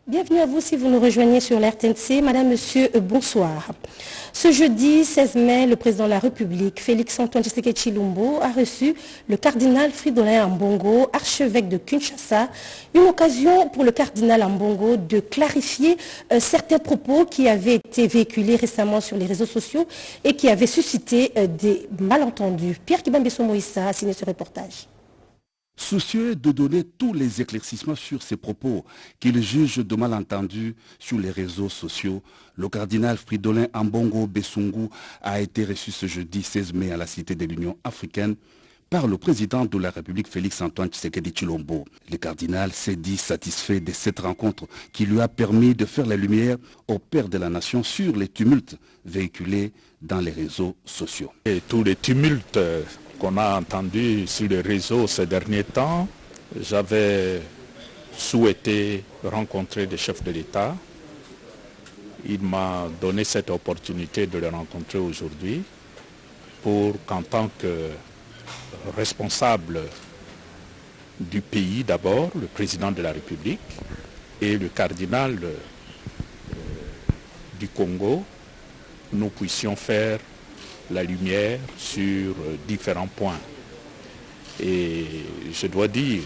Bienvenue à vous si vous nous rejoignez sur l'RTNC. Madame, Monsieur, bonsoir. Ce jeudi 16 mai, le président de la République, Félix-Antoine Tshisekedi Tshilombo, a reçu le cardinal Fridolin Ambongo, archevêque de Kinshasa. Une occasion pour le cardinal Ambongo de clarifier certains propos qui avaient été véhiculés récemment sur les réseaux sociaux et qui avaient suscité des malentendus. Pierre Kibambeso Moïsa a signé ce reportage. Soucieux de donner tous les éclaircissements sur ces propos qu'il juge de malentendus sur les réseaux sociaux, le cardinal Fridolin Ambongo Besungu a été reçu ce jeudi 16 mai à la Cité de l'Union africaine par le président de la République Félix-Antoine Tshisekedi Tshilombo. Le cardinal s'est dit satisfait de cette rencontre qui lui a permis de faire la lumière au père de la nation sur les tumultes véhiculés dans les réseaux sociaux. Et tous les tumultes qu'on a entendus sur les réseaux ces derniers temps, j'avais souhaité rencontrer des chefs de l'État. Il m'a donné cette opportunité de les rencontrer aujourd'hui pour qu'en tant que responsable du pays d'abord, le président de la République et le cardinal du Congo, nous puissions faire la lumière sur différents points. Et je dois dire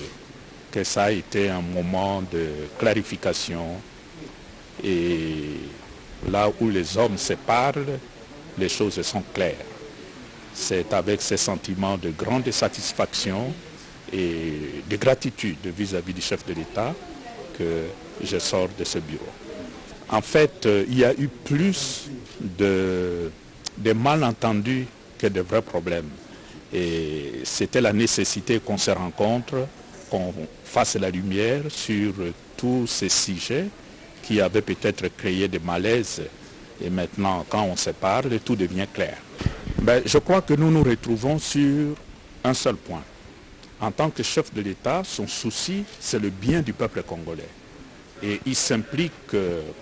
que ça a été un moment de clarification et là où les hommes se parlent, les choses sont claires. C'est avec ces sentiments de grande satisfaction et de gratitude vis-à-vis du chef de l'État que je sors de ce bureau. En fait, il y a eu plus des malentendus que de vrais problèmes. Et c'était la nécessité qu'on se rencontre, qu'on fasse la lumière sur tous ces sujets qui avaient peut-être créé des malaises. Et maintenant, quand on se parle, tout devient clair. Je crois que nous nous retrouvons sur un seul point. En tant que chef de l'État, son souci, c'est le bien du peuple congolais. Et il s'implique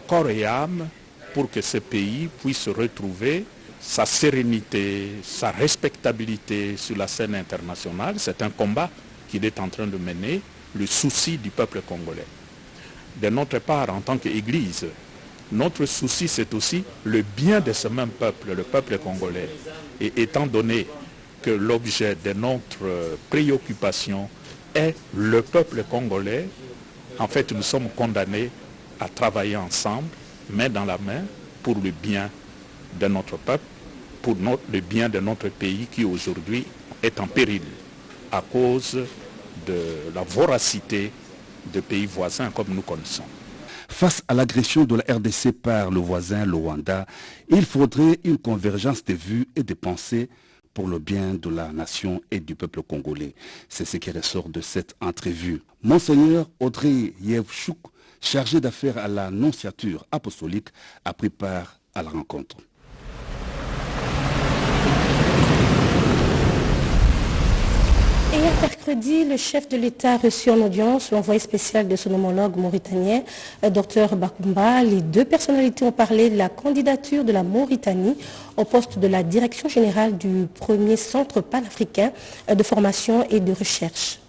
corps et âme pour que ce pays puisse retrouver sa sérénité, sa respectabilité sur la scène internationale. C'est un combat qu'il est en train de mener, le souci du peuple congolais. De notre part, en tant qu'Église, notre souci, c'est aussi le bien de ce même peuple, le peuple congolais. Et étant donné que l'objet de notre préoccupation est le peuple congolais, en fait, nous sommes condamnés à travailler ensemble, main dans la main, pour le bien de notre peuple, pour le bien de notre pays qui aujourd'hui est en péril à cause de la voracité de pays voisins comme nous connaissons. Face à l'agression de la RDC par le voisin, le Rwanda, il faudrait une convergence de vues et de pensées pour le bien de la nation et du peuple congolais. C'est ce qui ressort de cette entrevue. Monseigneur Audrey Yevchouk, chargé d'affaires à la nonciature apostolique, a pris part à la rencontre. Hier mercredi, le chef de l'État a reçu en audience l'envoyé spécial de son homologue mauritanien, Dr Bakumba. Les deux personnalités ont parlé de la candidature de la Mauritanie au poste de la direction générale du premier centre panafricain de formation et de recherche.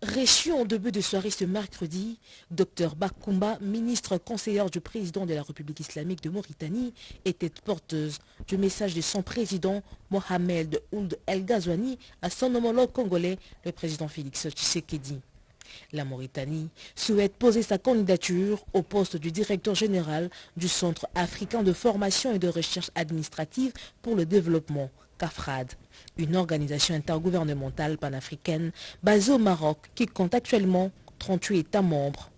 Reçu en début de soirée ce mercredi, Dr Bakumba, ministre conseillère du président de la République islamique de Mauritanie, était porteuse du message de son président Mohamed Ould El Ghazouani à son homologue congolais, le président Félix Tshisekedi. La Mauritanie souhaite poser sa candidature au poste du directeur général du Centre africain de formation et de recherche administrative pour le développement, CAFRAD, une organisation intergouvernementale panafricaine basée au Maroc qui compte actuellement 38 États membres.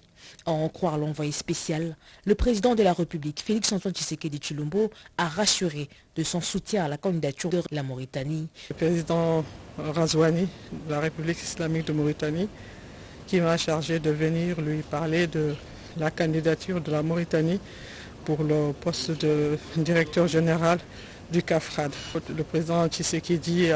À en croire l'envoyé spécial, le président de la République, Félix-Antoine Tshisekedi Tshilombo, a rassuré de son soutien à la candidature de la Mauritanie. Le président Ghazouani de la République islamique de Mauritanie, qui m'a chargé de venir lui parler de la candidature de la Mauritanie pour le poste de directeur général du CAFRAD. Le président Tshisekedi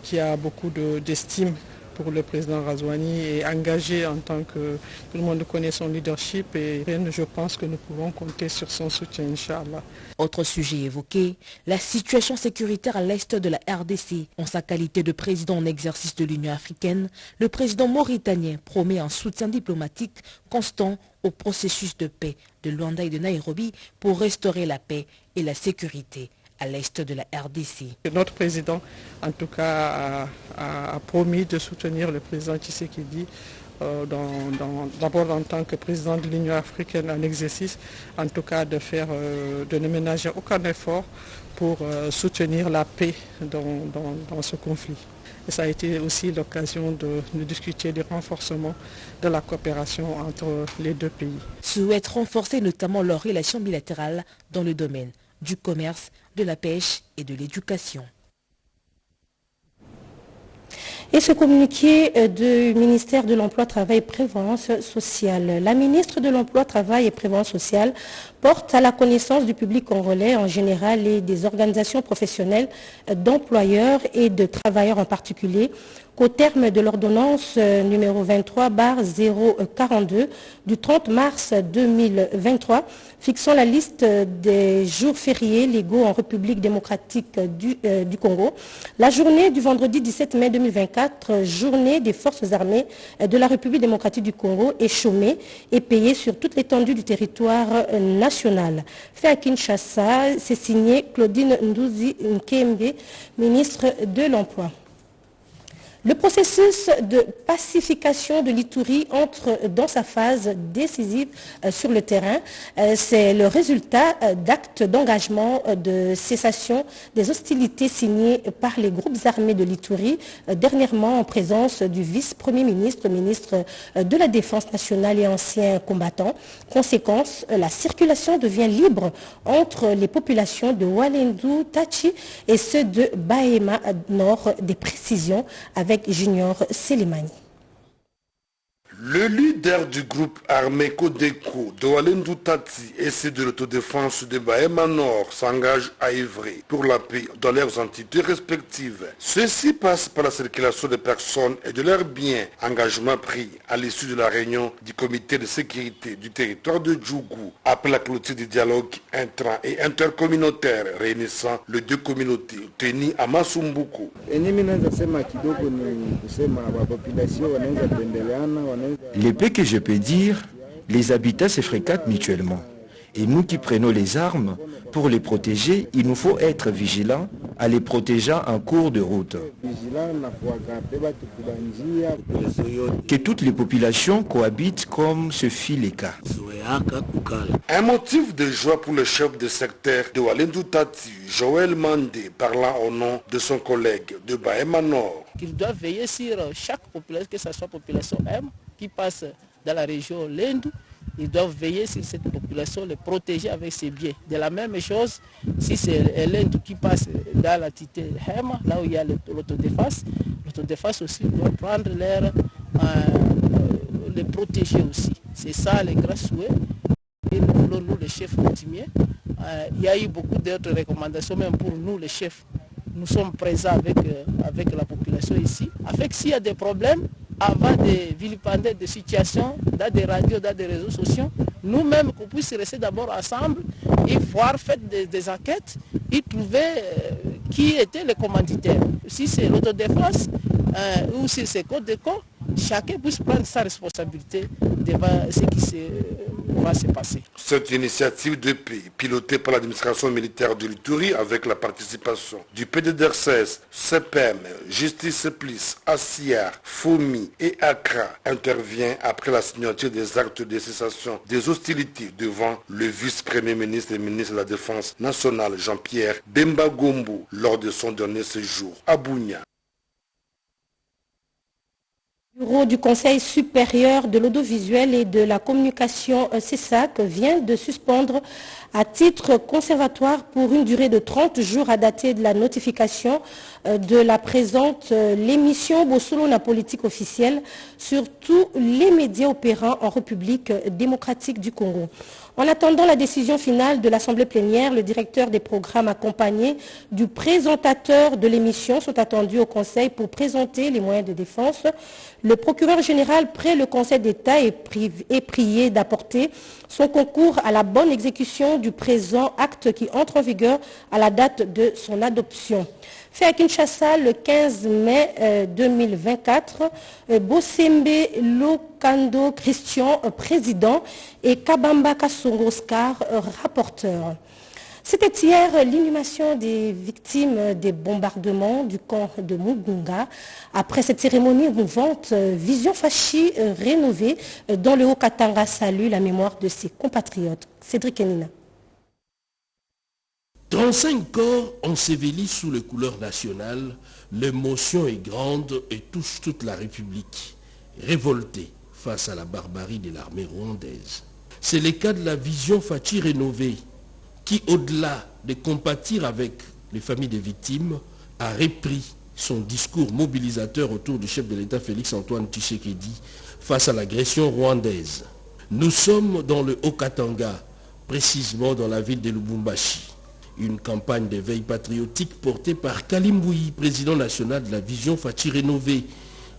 qui a beaucoup d'estime pour le président Razouani est engagé en tant que tout le monde connaît son leadership et je pense que nous pouvons compter sur son soutien, Inch'Allah. Autre sujet évoqué, la situation sécuritaire à l'est de la RDC. En sa qualité de président en exercice de l'Union africaine, le président mauritanien promet un soutien diplomatique constant au processus de paix de Luanda et de Nairobi pour restaurer la paix et la sécurité à l'est de la RDC. Notre président, en tout cas, a promis de soutenir le président Tshisekedi d'abord en tant que président de l'Union africaine en exercice, en tout cas de ne ménager aucun effort pour soutenir la paix dans ce conflit. Et ça a été aussi l'occasion de discuter du renforcement de la coopération entre les deux pays. Souhaitent renforcer notamment leurs relations bilatérales dans le domaine du commerce, de la pêche et de l'éducation. Et ce communiqué du ministère de l'Emploi, Travail et Prévoyance sociale. La ministre de l'Emploi, Travail et Prévoyance sociale porte à la connaissance du public congolais en général et des organisations professionnelles d'employeurs et de travailleurs en particulier qu'au terme de l'ordonnance numéro 23/042 du 30 mars 2023 fixant la liste des jours fériés légaux en République démocratique du Congo, la journée du vendredi 17 mai 2024, journée des forces armées de la République démocratique du Congo, est chômée et payée sur toute l'étendue du territoire national. Fait à Kinshasa, c'est signé Claudine Ndouzi Nkembe, ministre de l'Emploi. Le processus de pacification de l'Ituri entre dans sa phase décisive sur le terrain. C'est le résultat d'actes d'engagement de cessation des hostilités signés par les groupes armés de l'Ituri, dernièrement en présence du vice-premier ministre, ministre de la Défense nationale et ancien combattant. Conséquence, la circulation devient libre entre les populations de Walendu, Tachi et ceux de Bahema Nord. Des précisions avec Junior Selimani. Le leader du groupe armé Codeco de Walendu Tati et ceux de l'autodéfense de Bahema Nord s'engagent à œuvrer pour la paix dans leurs entités respectives. Ceci passe par la circulation des personnes et de leurs biens, engagement pris à l'issue de la réunion du comité de sécurité du territoire de Djougou, après la clôture du dialogue intra- et intercommunautaire réunissant les deux communautés tenues à Masumbuku. L'épée que je peux dire, les habitats se fréquentent mutuellement. Et nous qui prenons les armes, pour les protéger, il nous faut être vigilants à les protéger en cours de route. Que toutes les populations cohabitent comme ce fut le cas. Un motif de joie pour le chef de secteur de Walendu Tati, Joël Mandé, parlant au nom de son collègue de Bahema Nord. Qu'ils doivent veiller sur chaque population, que ce soit population M, qui passe dans la région Lendu, ils doivent veiller sur cette population, les protéger avec ses biens. De la même chose, si c'est Lendu qui passe dans la cité Hema, là où il y a l'autodéfense aussi doit prendre l'air, les protéger aussi. C'est ça les grands souhaits. Et nous, les chefs coutumiers, il y a eu beaucoup d'autres recommandations, même pour nous, les chefs. Nous sommes présents avec la population ici. Avec s'il y a des problèmes, avant de vilipender des situations, dans des radios, dans des réseaux sociaux, nous-mêmes qu'on puisse rester d'abord ensemble et voir, faire des enquêtes et trouver qui étaient les commanditaires. Si c'est l'autodéfense ou si c'est Codeco, chacun puisse prendre sa responsabilité devant ce qui va se passer. Cette initiative de paix, pilotée par l'administration militaire de l'Ituri avec la participation du PDDR16, CPM, Justice Plus, ASIAR, FOMI et ACRA, intervient après la signature des actes de cessation des hostilités devant le vice-premier ministre et ministre de la Défense nationale Jean-Pierre Bemba Gombo lors de son dernier séjour à Bunia. Le bureau du Conseil supérieur de l'audiovisuel et de la communication CESAC vient de suspendre à titre conservatoire pour une durée de 30 jours à dater de la notification de la présente l'émission Bossolona politique officielle sur tous les médias opérant en République démocratique du Congo. En attendant la décision finale de l'Assemblée plénière, le directeur des programmes accompagné du présentateur de l'émission sont attendus au Conseil pour présenter les moyens de défense. Le procureur général près le Conseil d'État est prié d'apporter son concours à la bonne exécution du présent acte qui entre en vigueur à la date de son adoption. Fait à Kinshasa le 15 mai 2024, Bosembe Lokando Christian, président, et Kabamba Kassongo Oscar, rapporteur. C'était hier l'inhumation des victimes des bombardements du camp de Mugunga. Après cette cérémonie émouvante, Vision Fachi rénovée dans le Haut-Katanga salue la mémoire de ses compatriotes. Cédric Enina. 35 corps ensevelis sous les couleurs nationales, l'émotion est grande et touche toute la République, révoltée face à la barbarie de l'armée rwandaise. C'est le cas de la Vision Fachi rénovée, qui, au-delà de compatir avec les familles des victimes, a repris son discours mobilisateur autour du chef de l'État Félix-Antoine Tshisekedi face à l'agression rwandaise. Nous sommes dans le Haut-Katanga, précisément dans la ville de Lubumbashi. Une campagne d'éveil patriotique portée par Kalimboui, président national de la Vision Fachi rénovée,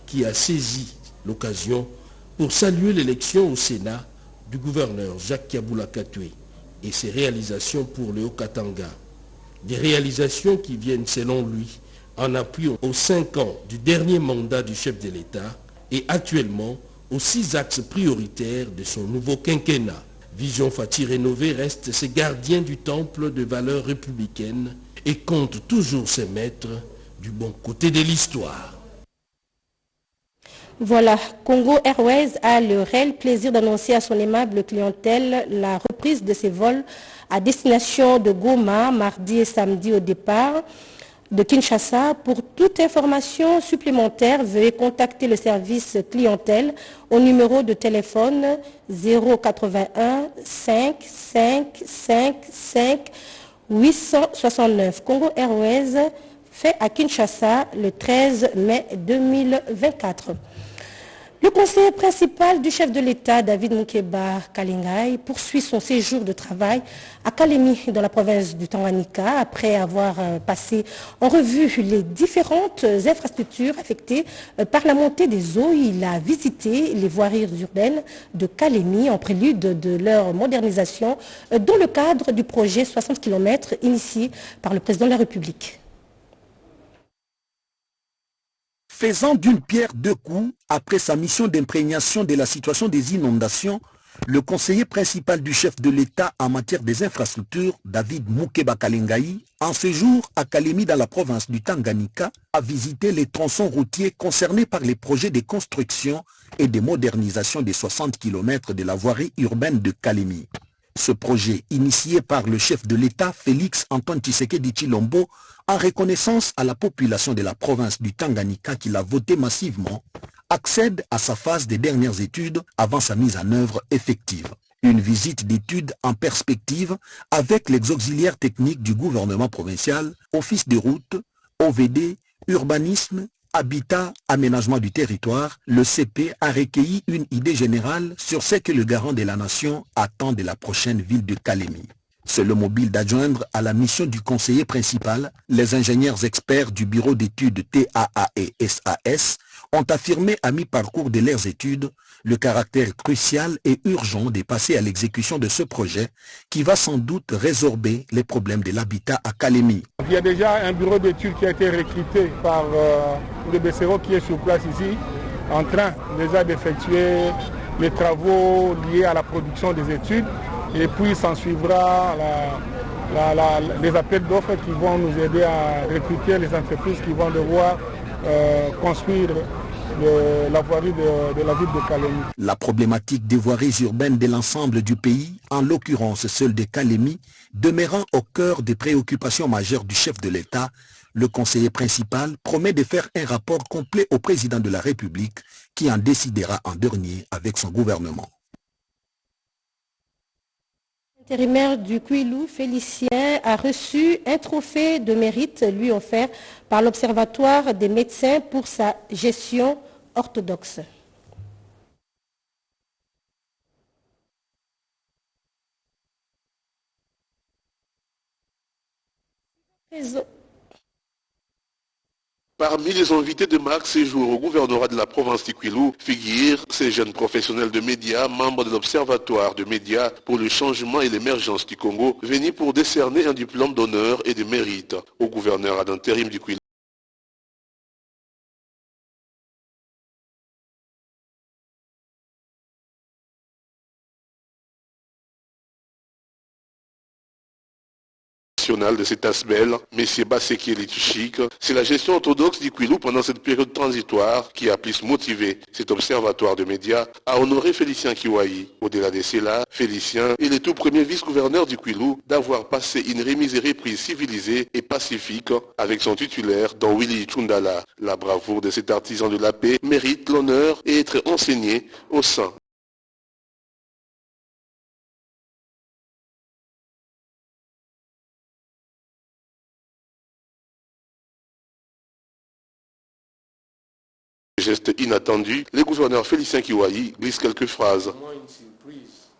qui a saisi l'occasion pour saluer l'élection au Sénat du gouverneur Jacques Kabula Katoué et ses réalisations pour le Haut-Katanga. Des réalisations qui viennent, selon lui, en appui aux 5 ans du dernier mandat du chef de l'État et actuellement aux 6 axes prioritaires de son nouveau quinquennat. Vision Fachi rénovée reste ce gardien du temple de valeurs républicaines et compte toujours se mettre du bon côté de l'histoire. Voilà, Congo Airways a le réel plaisir d'annoncer à son aimable clientèle la reprise de ses vols à destination de Goma, mardi et samedi au départ de Kinshasa. Pour toute information supplémentaire, veuillez contacter le service clientèle au numéro de téléphone 081 5 5 5 5 869. Congo Airways fait à Kinshasa le 13 mai 2024. Le conseiller principal du chef de l'État, David Mukeba Kalingai, poursuit son séjour de travail à Kalemi, dans la province du Tanganyika, après avoir passé en revue les différentes infrastructures affectées par la montée des eaux. Il a visité les voiries urbaines de Kalemi en prélude de leur modernisation dans le cadre du projet 60 km initié par le président de la République. Faisant d'une pierre deux coups, après sa mission d'imprégnation de la situation des inondations, le conseiller principal du chef de l'État en matière des infrastructures, David Mukeba Kalingai, en séjour à Kalemi dans la province du Tanganyika, a visité les tronçons routiers concernés par les projets de construction et de modernisation des 60 km de la voirie urbaine de Kalemi. Ce projet, initié par le chef de l'État, Félix-Antoine Tshisekedi Tshilombo, en reconnaissance à la population de la province du Tanganyika qui l'a voté massivement, accède à sa phase des dernières études avant sa mise en œuvre effective. Une visite d'études en perspective avec les auxiliaires techniques du gouvernement provincial, Office des routes, OVD, urbanisme, habitat, aménagement du territoire, le CP a recueilli une idée générale sur ce que le garant de la nation attend de la prochaine ville de Kalemi. C'est le mobile d'adjoindre à la mission du conseiller principal. Les ingénieurs experts du bureau d'études TAA et SAS ont affirmé à mi-parcours de leurs études le caractère crucial et urgent de passer à l'exécution de ce projet qui va sans doute résorber les problèmes de l'habitat à Kalemi. Il y a déjà un bureau d'études qui a été recruté par le BCO qui est sur place ici, en train déjà d'effectuer les travaux liés à la production des études. Et puis s'en suivra les appels d'offres qui vont nous aider à recruter les entreprises qui vont devoir construire la voirie de la ville de Kalemi. La problématique des voiries urbaines de l'ensemble du pays, en l'occurrence celle de Kalemi, demeurant au cœur des préoccupations majeures du chef de l'État, le conseiller principal promet de faire un rapport complet au président de la République qui en décidera en dernier avec son gouvernement. L'intérimaire du Kouilou, Félicien, a reçu un trophée de mérite lui offert par l'Observatoire des médecins pour sa gestion orthodoxe. Parmi les invités de Marc séjour au gouvernorat de la province du Kouilou figurent ces jeunes professionnels de médias, membres de l'Observatoire de médias pour le changement et l'émergence du Congo, venus pour décerner un diplôme d'honneur et de mérite au gouverneur ad intérim du Kouilou. De cet Asbel, M. Basseki Lituchik, c'est la gestion orthodoxe du Kouilou pendant cette période transitoire qui a plus motivé cet observatoire de médias à honorer Félicien Kiwayi. Au-delà de cela, Félicien est le tout premier vice-gouverneur du Kouilou d'avoir passé une remise et reprise civilisée et pacifique avec son titulaire Don Willy Chundala. La bravoure de cet artisan de la paix mérite l'honneur et être enseigné au sein geste inattendu, le gouverneur Félicien Kiwayi glisse quelques phrases. Moi, une surprise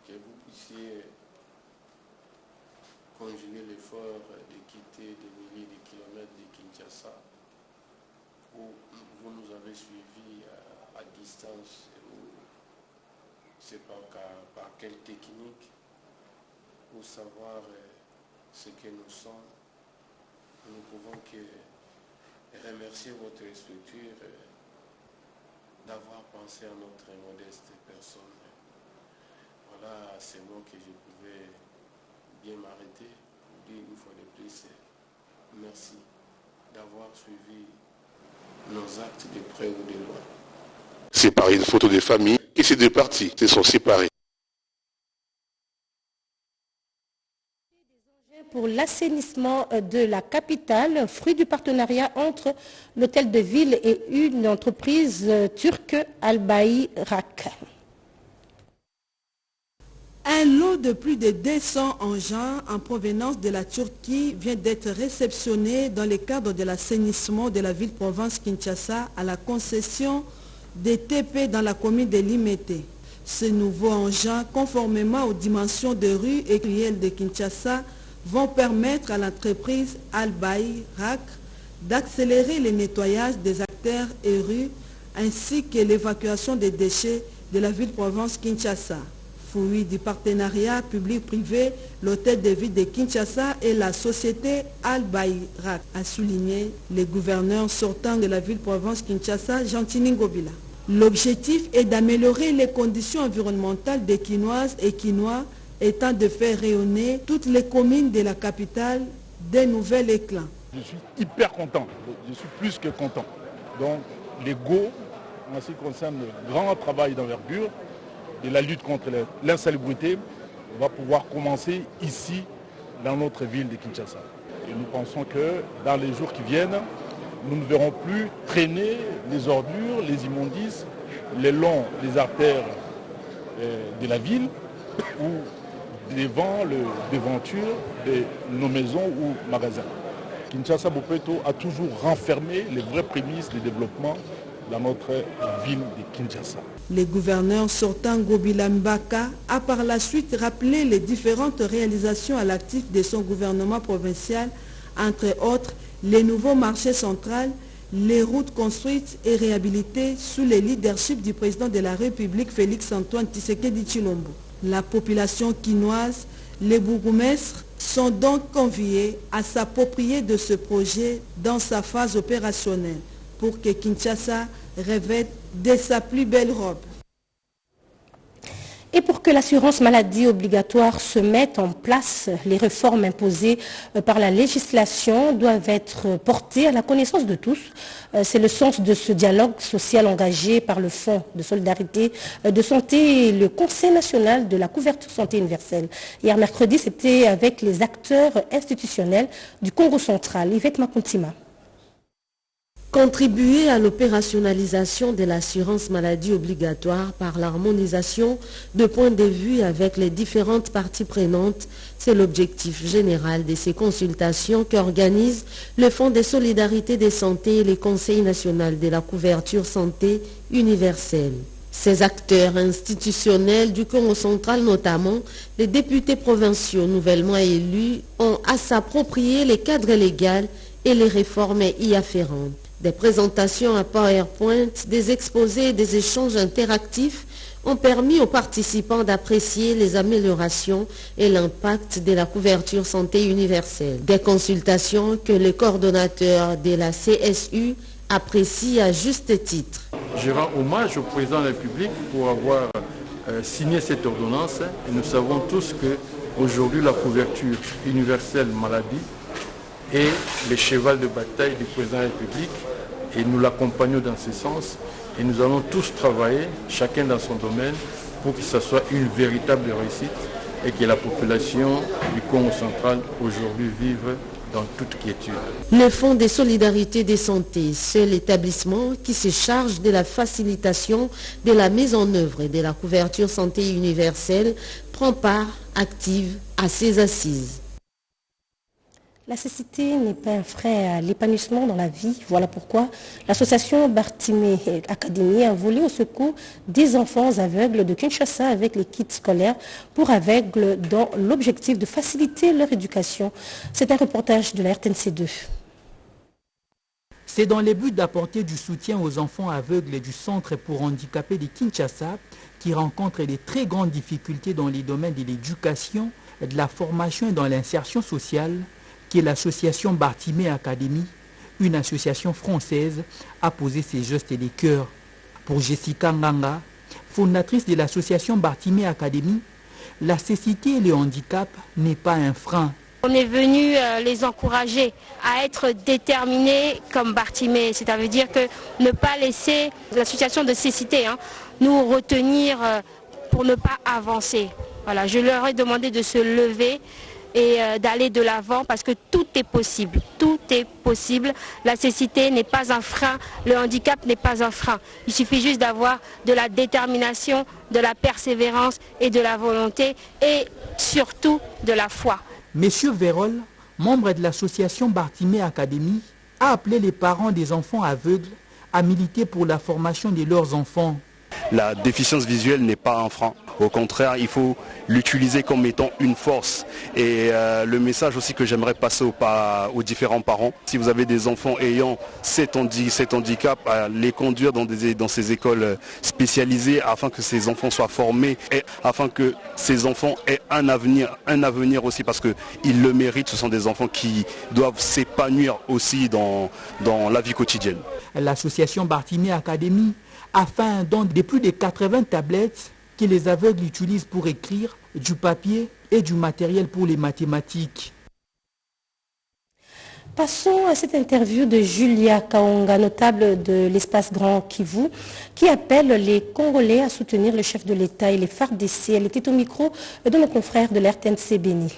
que vous puissiez conjuguer l'effort de quitter des milliers de kilomètres de Kinshasa, où vous nous avez suivis à distance, où c'est par quelle technique, pour savoir ce que nous sommes. Nous pouvons que remercier votre structure d'avoir pensé à notre modeste personne. Voilà ces mots que je pouvais bien m'arrêter pour dire une fois de plus merci d'avoir suivi nos actes de près ou de loin. C'est par une photo de famille et ces deux parties se sont séparées. Pour l'assainissement de la capitale, fruit du partenariat entre l'hôtel de ville et une entreprise turque, Al-Bayrak. Un lot de plus de 200 engins en provenance de la Turquie vient d'être réceptionné dans le cadre de l'assainissement de la ville-province Kinshasa à la concession des TP dans la commune de Limete. Ces nouveaux engins, conformément aux dimensions de rue et crielles de Kinshasa, vont permettre à l'entreprise Al-Bayrak d'accélérer le nettoyage des artères et rues ainsi que l'évacuation des déchets de la ville-province Kinshasa. Fruit du partenariat public-privé, l'hôtel de ville de Kinshasa et la société Al-Bayrak, a souligné le gouverneur sortant de la ville-province Kinshasa, Gentini Ngobila. L'objectif est d'améliorer les conditions environnementales des Kinoises et Kinois étant de faire rayonner toutes les communes de la capitale d'un nouvel éclat. Je suis hyper content, je suis plus que content. Donc les go, en ce qui concerne le grand travail d'envergure et la lutte contre l'insalubrité, va pouvoir commencer ici, dans notre ville de Kinshasa. Et nous pensons que dans les jours qui viennent, nous ne verrons plus traîner les ordures, les immondices, le long des artères de la ville ou devant les devantures de nos maisons ou magasins. Kinshasa Bopeto a toujours renfermé les vraies prémices de développement dans notre ville de Kinshasa. Le gouverneur sortant Ngobila Mbaka a par la suite rappelé les différentes réalisations à l'actif de son gouvernement provincial, entre autres les nouveaux marchés centraux, les routes construites et réhabilitées sous le leadership du président de la République Félix-Antoine Tshisekedi Tshilombo. La population quinoise, les bourgmestres sont donc conviés à s'approprier de ce projet dans sa phase opérationnelle pour que Kinshasa revête de sa plus belle robe. Et pour que l'assurance maladie obligatoire se mette en place, les réformes imposées par la législation doivent être portées à la connaissance de tous. C'est le sens de ce dialogue social engagé par le Fonds de solidarité de santé et le Conseil national de la couverture santé universelle. Hier mercredi, c'était avec les acteurs institutionnels du Congo central. Yvette Makuntima. Contribuer à l'opérationnalisation de l'assurance maladie obligatoire par l'harmonisation de points de vue avec les différentes parties prenantes, c'est l'objectif général de ces consultations qu'organise le Fonds de solidarité des santé et le Conseil national de la couverture santé universelle. Ces acteurs institutionnels du Congo central, notamment les députés provinciaux nouvellement élus, ont à s'approprier les cadres légaux et les réformes y afférentes. Des présentations à PowerPoint, des exposés et des échanges interactifs ont permis aux participants d'apprécier les améliorations et l'impact de la couverture santé universelle. Des consultations que le coordonnateur de la CSU apprécie à juste titre. Je rends hommage au président de la République pour avoir signé cette ordonnance. Et nous savons tous qu'aujourd'hui la couverture universelle maladie est le cheval de bataille du président de la République et nous l'accompagnons dans ce sens et nous allons tous travailler, chacun dans son domaine, pour que ce soit une véritable réussite et que la population du Congo central aujourd'hui vive dans toute quiétude. Le Fonds de solidarité des santé, seul établissement qui se charge de la facilitation de la mise en œuvre de la couverture santé universelle, prend part active à ces assises. La cécité n'est pas un frein à l'épanouissement dans la vie. Voilà pourquoi l'association Bartimé Académie a volé au secours des enfants aveugles de Kinshasa avec les kits scolaires pour aveugles dans l'objectif de faciliter leur éducation. C'est un reportage de la RTNC2. C'est dans le but d'apporter du soutien aux enfants aveugles du centre pour handicapés de Kinshasa qui rencontrent de très grandes difficultés dans les domaines de l'éducation, de la formation et dans l'insertion sociale que l'association Bartimé Académie, une association française, a posé ses gestes de cœur. Pour Jessica Nganga, fondatrice de l'association Bartimé Académie, la cécité et le handicap n'est pas un frein. On est venu les encourager à être déterminés comme Bartimé, c'est-à-dire que ne pas laisser la situation de cécité nous retenir pour ne pas avancer. Voilà, je leur ai demandé de se lever et d'aller de l'avant parce que tout est possible. Tout est possible. La cécité n'est pas un frein, le handicap n'est pas un frein. Il suffit juste d'avoir de la détermination, de la persévérance et de la volonté et surtout de la foi. Monsieur Vérol, membre de l'association Bartimé Académie, a appelé les parents des enfants aveugles à militer pour la formation de leurs enfants. La déficience visuelle n'est pas un frein. Au contraire, il faut l'utiliser comme étant une force. Et le message aussi que j'aimerais passer aux différents parents, si vous avez des enfants ayant cet handicap, les conduire dans ces écoles spécialisées afin que ces enfants soient formés et afin que ces enfants aient un avenir aussi parce qu'ils le méritent. Ce sont des enfants qui doivent s'épanouir aussi dans la vie quotidienne. L'association Bartimé Académie a fait un don de plus de 80 tablettes que les aveugles utilisent pour écrire, du papier et du matériel pour les mathématiques. Passons à cette interview de Julia Kaonga, notable de l'espace Grand Kivu, qui appelle les Congolais à soutenir le chef de l'État et les FARDC. Elle était au micro de nos confrères de l'RTNC Béni.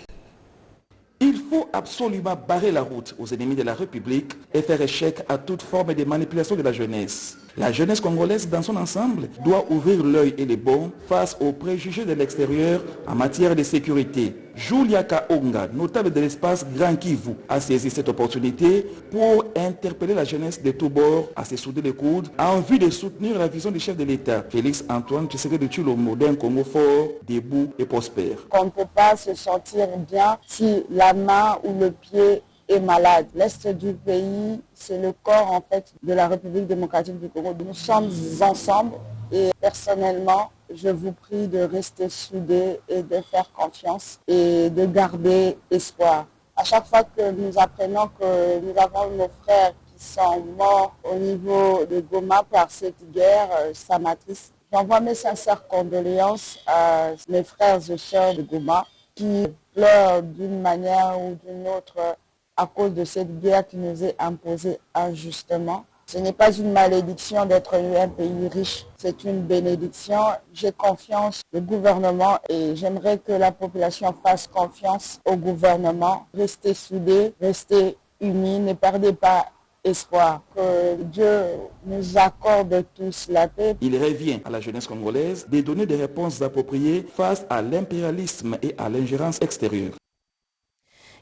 Il faut absolument barrer la route aux ennemis de la République et faire échec à toute forme de manipulation de la jeunesse. La jeunesse congolaise dans son ensemble doit ouvrir l'œil et les bons face aux préjugés de l'extérieur en matière de sécurité. Julia Kaonga, notable de l'espace Grand Kivu, a saisi cette opportunité pour interpeller la jeunesse de tous bords à se souder les coudes en vue de soutenir la vision du chef de l'État, Félix Antoine Tshisekedi Tshilombo, d'un Congo fort, debout et prospère. On ne peut pas se sentir bien si la main ou le pied est malade. L'Est du pays, c'est le corps en fait de la République démocratique du Congo. Nous sommes ensemble et personnellement, je vous prie de rester soudés et de faire confiance et de garder espoir. À chaque fois que nous apprenons que nous avons nos frères qui sont morts au niveau de Goma par cette guerre, ça m'attriste. J'envoie mes sincères condoléances à mes frères et sœurs de Goma qui pleurent d'une manière ou d'une autre à cause de cette guerre qui nous est imposée injustement. Ce n'est pas une malédiction d'être un pays riche, c'est une bénédiction. J'ai confiance au gouvernement et j'aimerais que la population fasse confiance au gouvernement. Restez soudés, restez unis, ne perdez pas espoir que Dieu nous accorde tous la paix. Il revient à la jeunesse congolaise de donner des réponses appropriées face à l'impérialisme et à l'ingérence extérieure.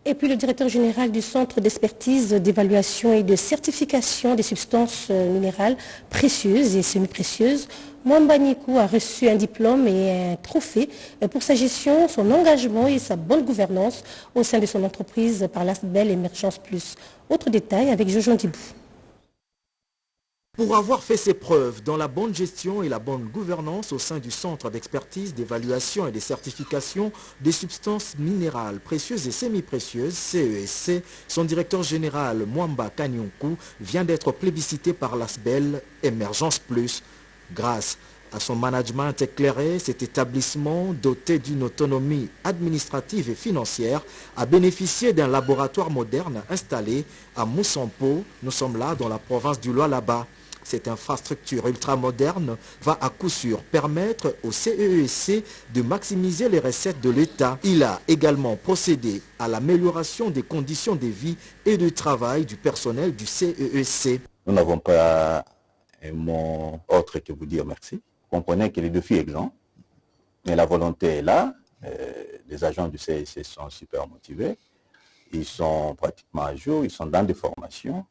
Et puis le directeur général du Centre d'expertise, d'évaluation et de certification des substances minérales précieuses et semi-précieuses, Mwamba Nikou a reçu un diplôme et un trophée pour sa gestion, son engagement et sa bonne gouvernance au sein de son entreprise par l'ASBEL Émergence Plus. Autre détail avec Jojo Ndibou. Pour avoir fait ses preuves dans la bonne gestion et la bonne gouvernance au sein du Centre d'expertise, d'évaluation et de certification des substances minérales précieuses et semi-précieuses, CESC, son directeur général Mwamba Kanyunku vient d'être plébiscité par l'ASBEL Émergence Plus. Grâce à son management éclairé, cet établissement, doté d'une autonomie administrative et financière, a bénéficié d'un laboratoire moderne installé à Moussampo. Nous sommes là dans la province du Lualaba. Cette infrastructure ultramoderne va à coup sûr permettre au CESC de maximiser les recettes de l'État. Il a également procédé à l'amélioration des conditions de vie et de travail du personnel du CESC. Nous n'avons pas un mot autre que vous dire merci. Comprenez que les défis sont grands, mais la volonté est là. Les agents du CESC sont super motivés. Ils sont pratiquement à jour, ils sont dans des formations.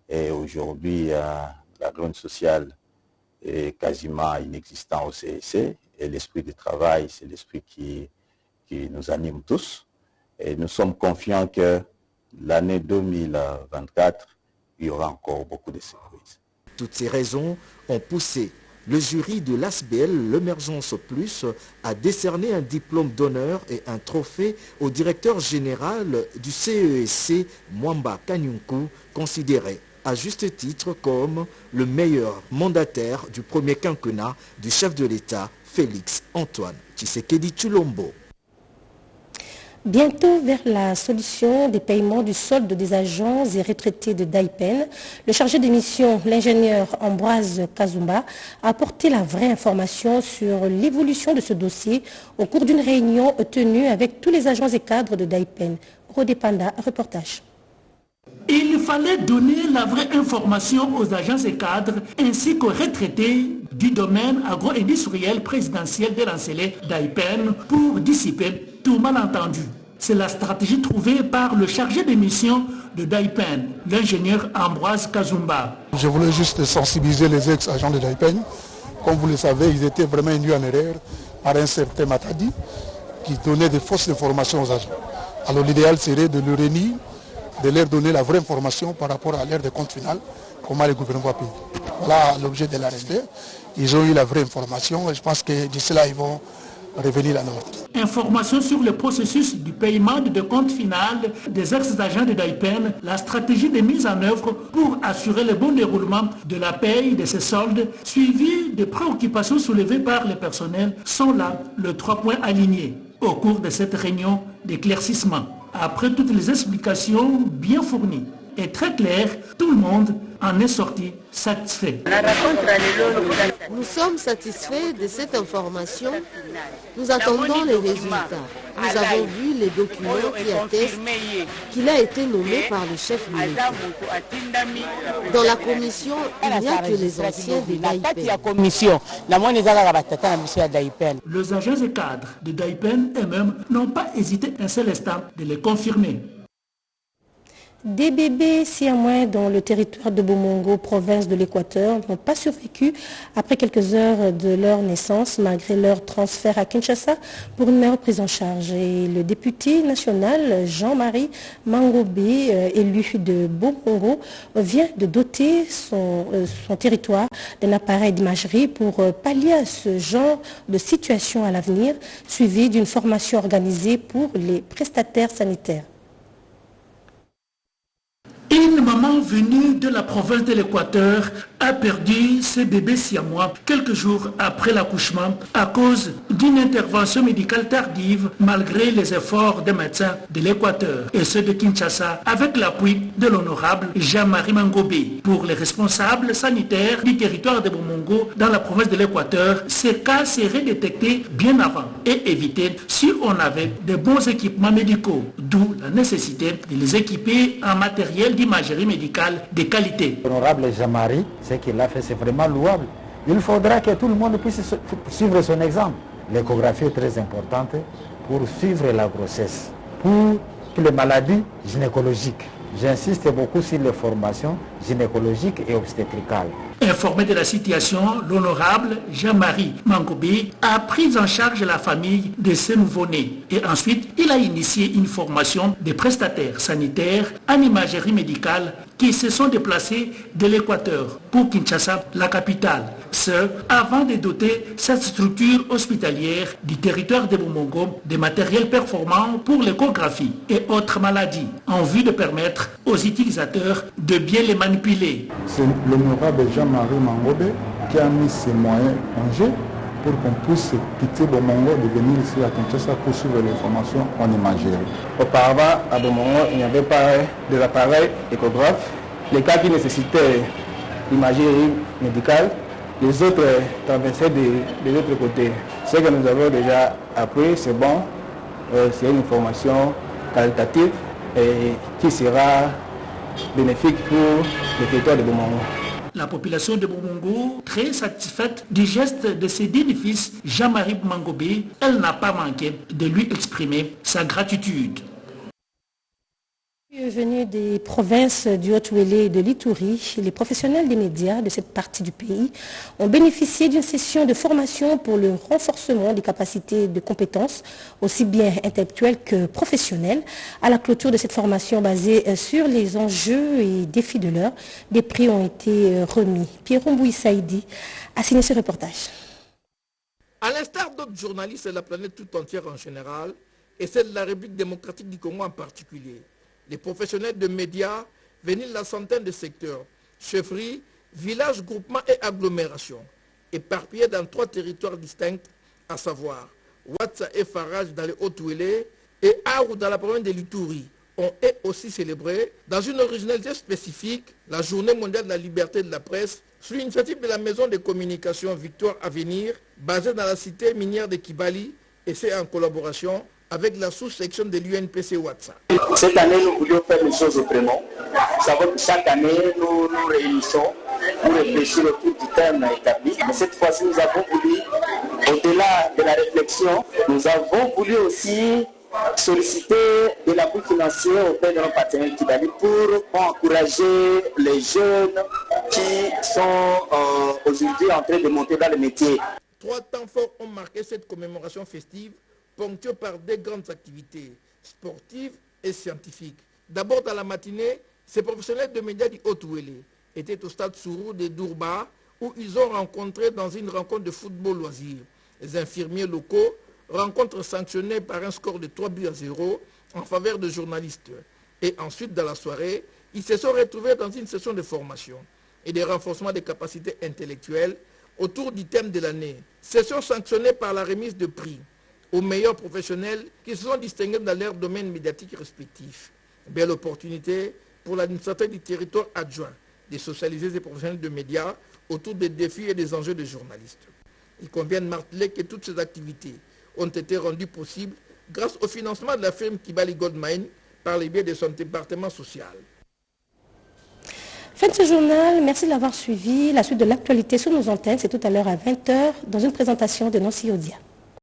Et aujourd'hui, la grogne sociale est quasiment inexistante au CESC. Et l'esprit de travail, c'est l'esprit qui nous anime tous. Et nous sommes confiants que l'année 2024, il y aura encore beaucoup de surprises. Toutes ces raisons ont poussé le jury de l'ASBEL, l'Émergence Plus, a décerné un diplôme d'honneur et un trophée au directeur général du CESC, Mwamba Kanyunku, considéré à juste titre comme le meilleur mandataire du premier quinquennat du chef de l'État, Félix Antoine Tshisekedi Tshilombo. Bientôt vers la solution des paiements du solde des agents et retraités de Daipen, le chargé de mission, l'ingénieur Ambroise Kazumba, a apporté la vraie information sur l'évolution de ce dossier au cours d'une réunion tenue avec tous les agents et cadres de Daipen. Rodé Panda, reportage. Il fallait donner la vraie information aux agents et cadres ainsi qu'aux retraités du domaine agro-industriel présidentiel de l'Ancélé Daipen pour dissiper tout malentendu. C'est la stratégie trouvée par le chargé de mission de Daipen, l'ingénieur Ambroise Kazumba. Je voulais juste sensibiliser les ex-agents de Daipen. Comme vous le savez, ils étaient vraiment induits en erreur par un certain Matadi qui donnait des fausses informations aux agents. Alors l'idéal serait de leur réunir, de leur donner la vraie information par rapport à l'heure de compte final, comment le gouvernement va payer. Voilà l'objet de l'arrêté. Ils ont eu la vraie information et je pense que d'ici là, ils vont revenir à l'ordre. Information sur le processus du paiement de compte final des ex-agents de Daipen, la stratégie de mise en œuvre pour assurer le bon déroulement de la paye de ces soldes, suivi des préoccupations soulevées par le personnel, sont là les 3 points alignés au cours de cette réunion d'éclaircissement. Après toutes les explications bien fournies et très claires, tout le monde en est sorti satisfait. Nous sommes satisfaits de cette information. Nous attendons les résultats. Nous avons vu les documents qui attestent qu'il a été nommé par le chef militaire. Dans la commission, il n'y a que les anciens de Daipen. Les agents et cadres de Daipen eux-mêmes n'ont pas hésité un seul instant de les confirmer. Des bébés siamois dans le territoire de Bomongo, province de l'Équateur, n'ont pas survécu après quelques heures de leur naissance, malgré leur transfert à Kinshasa pour une meilleure prise en charge. Et le député national Jean-Marie Mangobé, élu de Bomongo, vient de doter son territoire d'un appareil d'imagerie pour pallier à ce genre de situation à l'avenir, suivi d'une formation organisée pour les prestataires sanitaires. Une maman venue de la province de l'Équateur a perdu ses bébés siamois quelques jours après l'accouchement à cause d'une intervention médicale tardive malgré les efforts des médecins de l'Équateur et ceux de Kinshasa avec l'appui de l'honorable Jean-Marie Mangobé. Pour les responsables sanitaires du territoire de Bomongo dans la province de l'Équateur, ces cas seraient détectés bien avant et évités si on avait de bons équipements médicaux, d'où la nécessité de les équiper en matériel d'imagerie médicale de qualité. L'honorable Jean-Marie, ce qu'il a fait, c'est vraiment louable. Il faudra que tout le monde puisse suivre son exemple. L'échographie est très importante pour suivre la grossesse, pour les maladies gynécologiques. J'insiste beaucoup sur les formations gynécologiques et obstétricales. Informé de la situation, l'honorable Jean-Marie Mangobé a pris en charge la famille de ces nouveau-nés et ensuite il a initié une formation des prestataires sanitaires en imagerie médicale qui se sont déplacés de l'Équateur pour Kinshasa, la capitale. Ce, avant de doter cette structure hospitalière du territoire de Bomongo de matériel performant pour l'échographie et autres maladies, en vue de permettre aux utilisateurs de bien les manipuler. C'est l'honorable Jean-Marie Mangobé qui a mis ses moyens en jeu pour qu'on puisse quitter Bomongo de venir ici à Kinshasa pour suivre les formations en imagerie. Auparavant, à Bomongo, il n'y avait pas de l'appareil échographe. Les cas qui nécessitaient l'imagerie médicale, les autres traversaient de l'autre côté. Ce que nous avons déjà appris, c'est bon, c'est une formation qualitative et qui sera bénéfique pour le territoire de Bomongo. La population de Bomongo, très satisfaite du geste de ses dignes fils Jean-Marie Mangobé, elle n'a pas manqué de lui exprimer sa gratitude. Venus des provinces du Haut-Ouélé et de l'Ituri, les professionnels des médias de cette partie du pays ont bénéficié d'une session de formation pour le renforcement des capacités de compétences, aussi bien intellectuelles que professionnelles. À la clôture de cette formation basée sur les enjeux et défis de l'heure, des prix ont été remis. Pierre Mbouy Saïdi a signé ce reportage. À l'instar d'autres journalistes de la planète tout entière en général, et celle de la République démocratique du Congo en particulier, les professionnels de médias venus de la centaine de secteurs, chefferies, villages, groupements et agglomérations, éparpillés dans 3 territoires distincts, à savoir Ouatsa et Farage dans les Haut-Ouélé et Arou dans la province de l'Ituri, ont aussi célébré, dans une originalité spécifique, la Journée mondiale de la liberté de la presse, sous l'initiative de la Maison de communication Victoire Avenir, basée dans la cité minière de Kibali, et c'est en collaboration avec la sous-section de l'UNPC Ouatsa. Cette année, nous voulions faire les choses autrement. Nous savons que chaque année, nous nous réunissons pour réfléchir autour du thème établi. Mais cette fois-ci, nous avons voulu, au-delà de la réflexion, nous avons voulu aussi solliciter de l'appui financier auprès de nos partenaires Kibali pour encourager les jeunes qui sont aujourd'hui en train de monter dans le métier. 3 temps forts ont marqué cette commémoration festive, ponctuée par des grandes activités sportives et scientifiques. D'abord dans la matinée, ces professionnels de médias du Haut-Ouélé étaient au stade Sourou de Dourba où ils ont rencontré dans une rencontre de football loisir les infirmiers locaux, rencontre sanctionnée par un score de 3-0 en faveur de journalistes. Et ensuite, dans la soirée, ils se sont retrouvés dans une session de formation et de renforcement des capacités intellectuelles autour du thème de l'année. Session sanctionnée par la remise de prix aux meilleurs professionnels qui se sont distingués dans leurs domaines médiatiques respectifs. Belle opportunité pour l'administrateur du territoire adjoint de socialiser les professionnels de médias autour des défis et des enjeux des journalistes. Il convient de marteler que toutes ces activités ont été rendues possibles grâce au financement de la firme Kibali Goldmine par le biais de son département social. Fin de ce journal, merci de l'avoir suivi. La suite de l'actualité sur nos antennes, c'est tout à l'heure à 20h dans une présentation de Nancy Odia.